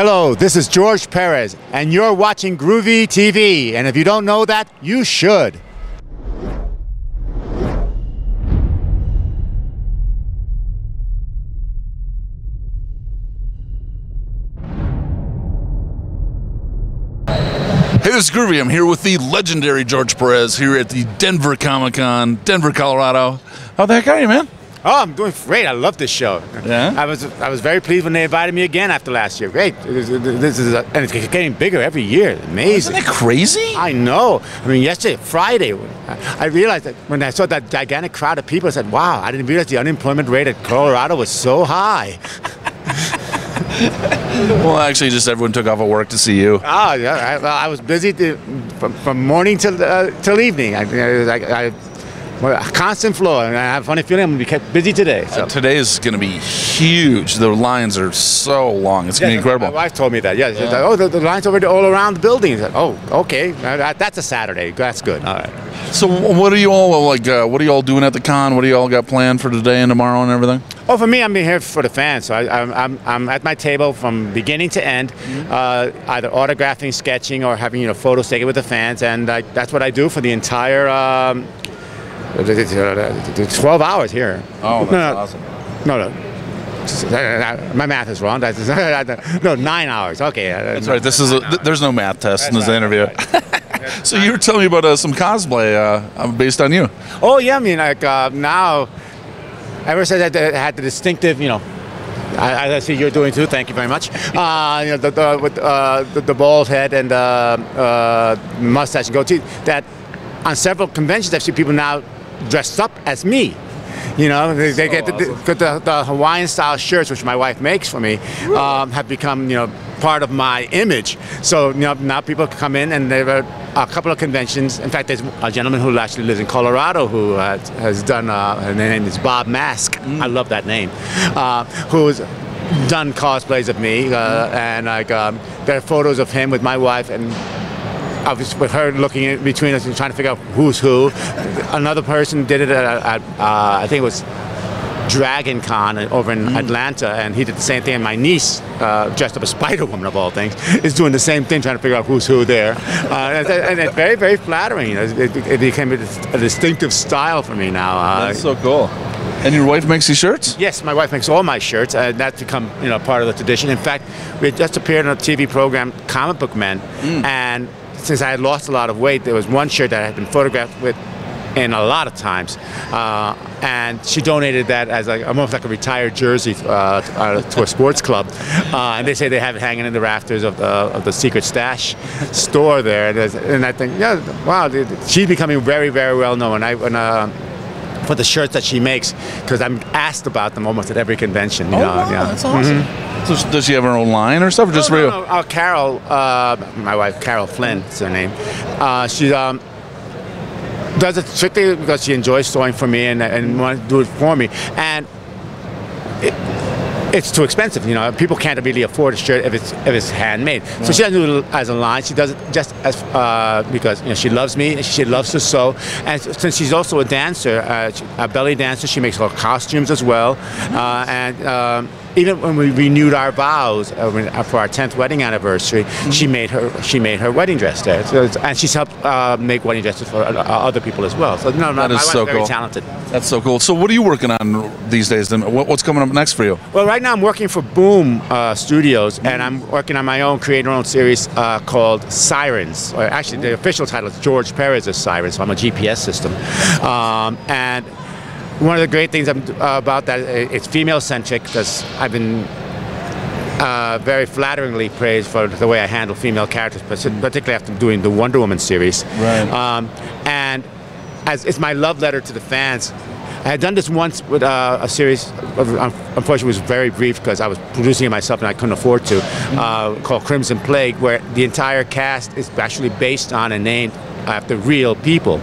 Hello, this is George Perez, and you're watching Groovey.TV, and if you don't know that, you should. Hey, this is Groovy. I'm here with the legendary George Perez here at the Denver Comic-Con, Denver, Colorado. How the heck are you, man? Oh, I'm doing great. I love this show. Yeah? I was very pleased when they invited me again after last year. Great. And it's getting bigger every year. Amazing. Isn't that crazy? I know. I mean, yesterday, Friday, I realized that when I saw that gigantic crowd of people, I said, wow, I didn't realize the unemployment rate at Colorado was so high. Well, actually, just everyone took off of work to see you. Oh, yeah. I was busy from morning till evening. A constant flow, and I have a funny feeling I'm going to be kept busy today. So. Today is going to be huge. The lines are so long. It's going to be incredible. My wife told me that. Yeah. She said, oh, the lines already all around the building. I said, oh, okay. That's a Saturday. That's good. All right. So, what are you all like? What are you all doing at the con? What do you all got planned for today and tomorrow and everything? Oh, for me, I'm here for the fans. So I'm at my table from beginning to end, either autographing, sketching, or having photos taken with the fans, and that's what I do for the entire. 12 hours here. Oh, that's awesome. No. My math is wrong. No, 9 hours. Okay. That's right. This is there's no math test in this interview. Right. So you were telling me about some cosplay based on you. Oh yeah, I mean now, ever since I had the distinctive, I see you're doing too. Thank you very much. With the bald head and mustache and goatee. That on several conventions I've seen people now dressed up as me. They get the Hawaiian style shirts, which my wife makes for me, have become part of my image. So now people come in, and there are a couple of conventions. In fact, there's a gentleman who actually lives in Colorado who has done. Her name is Bob Mask. I love that name. Who's done cosplays of me, and there are photos of him with my wife and. With her looking in between us and trying to figure out who's who. Another person did it at I think it was Dragon Con over in Atlanta, and he did the same thing. And my niece, dressed up as Spider-Woman of all things, is doing the same thing, trying to figure out who's who there. And it's very, very flattering. It became a distinctive style for me now. That's so cool. And your wife makes these shirts? Yes, my wife makes all my shirts. That's become part of the tradition. In fact, we just appeared on a TV program, Comic Book Men, and since I had lost a lot of weight, there was one shirt that I had been photographed with in a lot of times, and she donated that as almost like a retired jersey to a sports club, and they say they have it hanging in the rafters of the Secret Stash store there, and I think, yeah, wow, she's becoming very, very well known. For the shirts that she makes, because I'm asked about them almost at every convention. Wow, yeah. That's awesome. So does she have her own line or stuff, or just for you? No. Carol, my wife, Carol Flynn is her name. She does it strictly because she enjoys sewing for me and wants to do it for me. And it's too expensive, People can't really afford a shirt if it's handmade. Yeah. So she doesn't do it as a line. She does it just as because she loves me. She loves to sew, and since she's also a dancer, a belly dancer, she makes her costumes as well. And even when we renewed our vows for our 10th wedding anniversary, she made her wedding dress there, and she's helped make wedding dresses for other people as well. So that is so cool. Very talented. That's so cool. So what are you working on these days? Then what's coming up next for you? Well, right now I'm working for Boom Studios, and I'm working on my own creator-owned series called Sirens. Or actually, the official title is George Perez's Sirens. So I'm a GPS system, and one of the great things about that, it's female-centric, because I've been very flatteringly praised for the way I handle female characters, particularly after doing the Wonder Woman series. Right. And as it's my love letter to the fans. I had done this once with a series, unfortunately it was very brief because I was producing it myself and I couldn't afford to, called Crimson Plague, where the entire cast is actually based on and named after real people.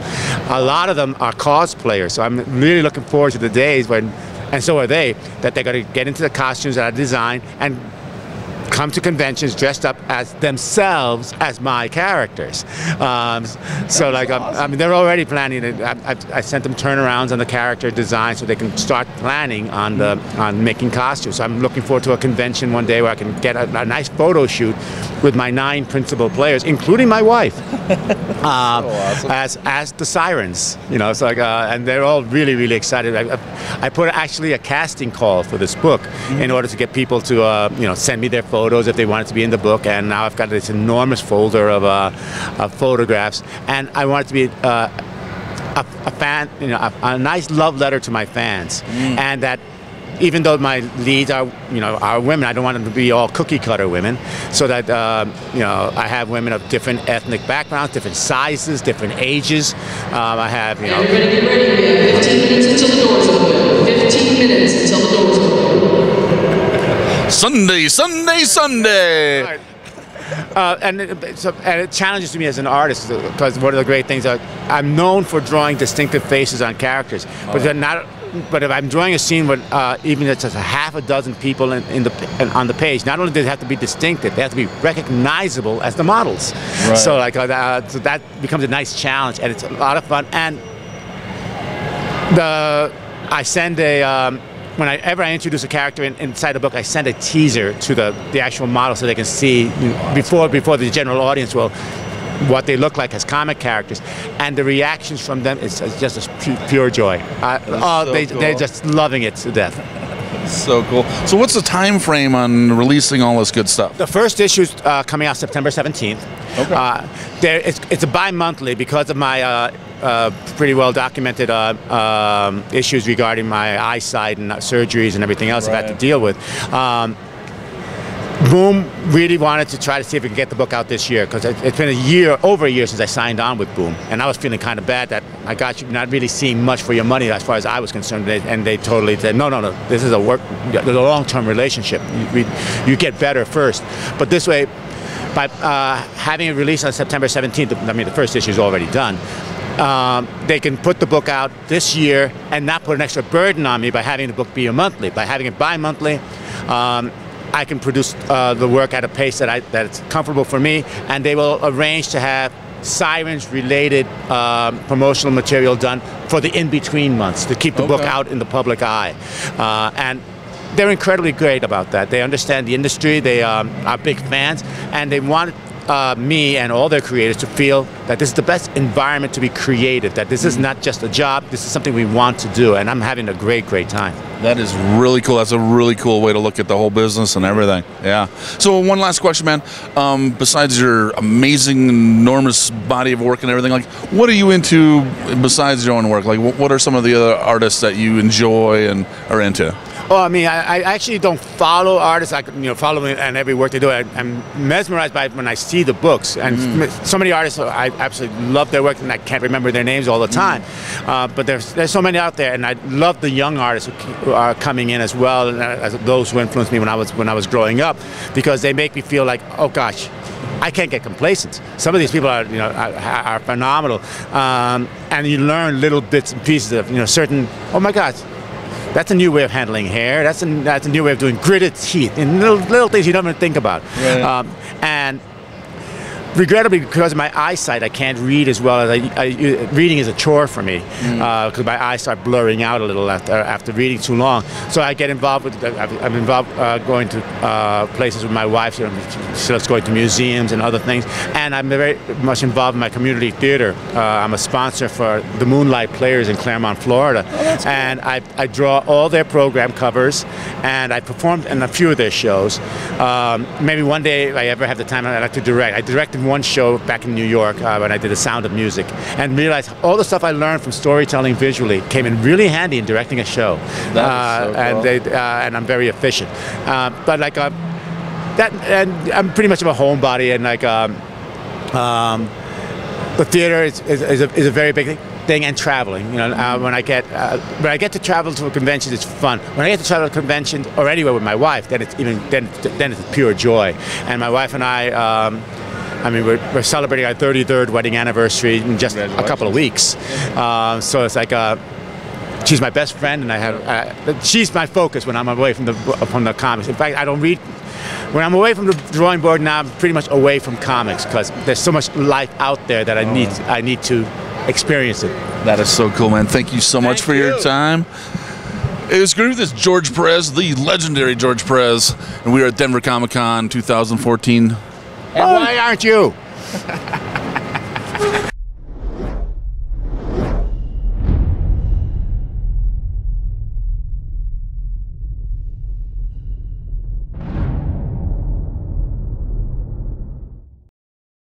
A lot of them are cosplayers, so I'm really looking forward to the days when, and so are they, that they're going to get into the costumes that I designed and come to conventions dressed up as themselves as my characters. So like, awesome. I mean, they're already planning it. I sent them turnarounds on the character design so they can start planning on making costumes. So I'm looking forward to a convention one day where I can get a nice photo shoot with my 9 principal players, including my wife, awesome. as the sirens. You know, it's like, and they're all really, really excited. I put actually a casting call for this book in order to get people to, you know, send me their photos if they wanted to be in the book. And now I've got this enormous folder of photographs, and I want it to be a fan, you know, a nice love letter to my fans, and that. Even though my leads are, you know, are women, I don't want them to be all cookie cutter women. So that, you know, I have women of different ethnic backgrounds, different sizes, different ages. I have, you know. Everybody get ready. We have 15 minutes until the doors open. 15 minutes until the doors open. Sunday, Sunday, Sunday. Right. And it challenges me as an artist, because one of the great things I'm known for drawing distinctive faces on characters, but they're not. But if I'm drawing a scene with even it's just a half a dozen people on the page, not only do they have to be distinctive, they have to be recognizable as the models. Right. So like so that becomes a nice challenge, and it's a lot of fun. And I send whenever I introduce a character inside the book, I send a teaser to the actual model so they can see, you know, before the general audience will, what they look like as comic characters, and the reactions from them is just a pure joy. They're just loving it to death. So cool. So what's the time frame on releasing all this good stuff? The first issue's coming out September 17th. Okay. It's a bi-monthly because of my pretty well documented issues regarding my eyesight and surgeries and everything else I've had to deal with. Boom really wanted to try to see if we could get the book out this year, because it's been over a year since I signed on with Boom, and I was feeling kind of bad that I got you not really seeing much for your money as far as I was concerned, and they totally said, no, this is a long-term relationship. You get better first, but this way, by having it released on September 17th, I mean the first issue is already done. They can put the book out this year and not put an extra burden on me by having the book be a monthly. By having it bi-monthly, I can produce the work at a pace that's comfortable for me, and they will arrange to have Sirens-related promotional material done for the in-between months to keep the book out in the public eye. And they're incredibly great about that. They understand the industry, they are big fans, and they want me and all their creators to feel that this is the best environment to be creative, that this is not just a job, this is something we want to do, and I'm having a great time. That is really cool. That's a really cool way to look at the whole business and everything. Yeah. So one last question, man. Besides your amazing, enormous body of work and everything, like, what are you into besides your own work? Like, what are some of the other artists that you enjoy and are into? Well, I mean, I actually don't follow artists. I follow them and every work they do. I'm mesmerized by it when I see the books. And so many artists, I absolutely love their work, and I can't remember their names all the time. But there's so many out there, and I love the young artists who are coming in as well, and as those who influenced me when I was growing up, because they make me feel like, oh gosh, I can't get complacent. Some of these people are phenomenal, and you learn little bits and pieces of certain. Oh my gosh. That's a new way of handling hair. That's a new way of doing gritted teeth, and little things you don't even think about. Right. And regrettably, because of my eyesight, I can't read as well as reading is a chore for me, because my eyes start blurring out a little after reading too long. So I get involved with. I'm involved going to places with my wife. She loves going to museums and other things, and I'm very much involved in my community theater. I'm a sponsor for the Moonlight Players in Claremont, Florida, and I draw all their program covers, and I performed in a few of their shows. Maybe one day, if I ever have the time, I'd like to direct. I directed one show back in New York when I did The Sound of Music, and realized all the stuff I learned from storytelling visually came in really handy in directing a show. That is so cool. And I'm very efficient. But like that, and I'm pretty much of a homebody, and like the theater is a very big thing, and traveling. When I get to travel to a convention, it's fun. When I get to travel to conventions or anywhere with my wife, then it's pure joy. And my wife and I mean, we're celebrating our 33rd wedding anniversary in just a couple of weeks. So it's like she's my best friend, and she's my focus when I'm away from the comics. In fact, I don't read when I'm away from the drawing board now, I'm pretty much away from comics because there's so much life out there that I need to experience it. That is so cool, man. Thank you so much for your time. It was great with this George Perez, the legendary George Perez, and we are at Denver Comic Con 2014. And why aren't you?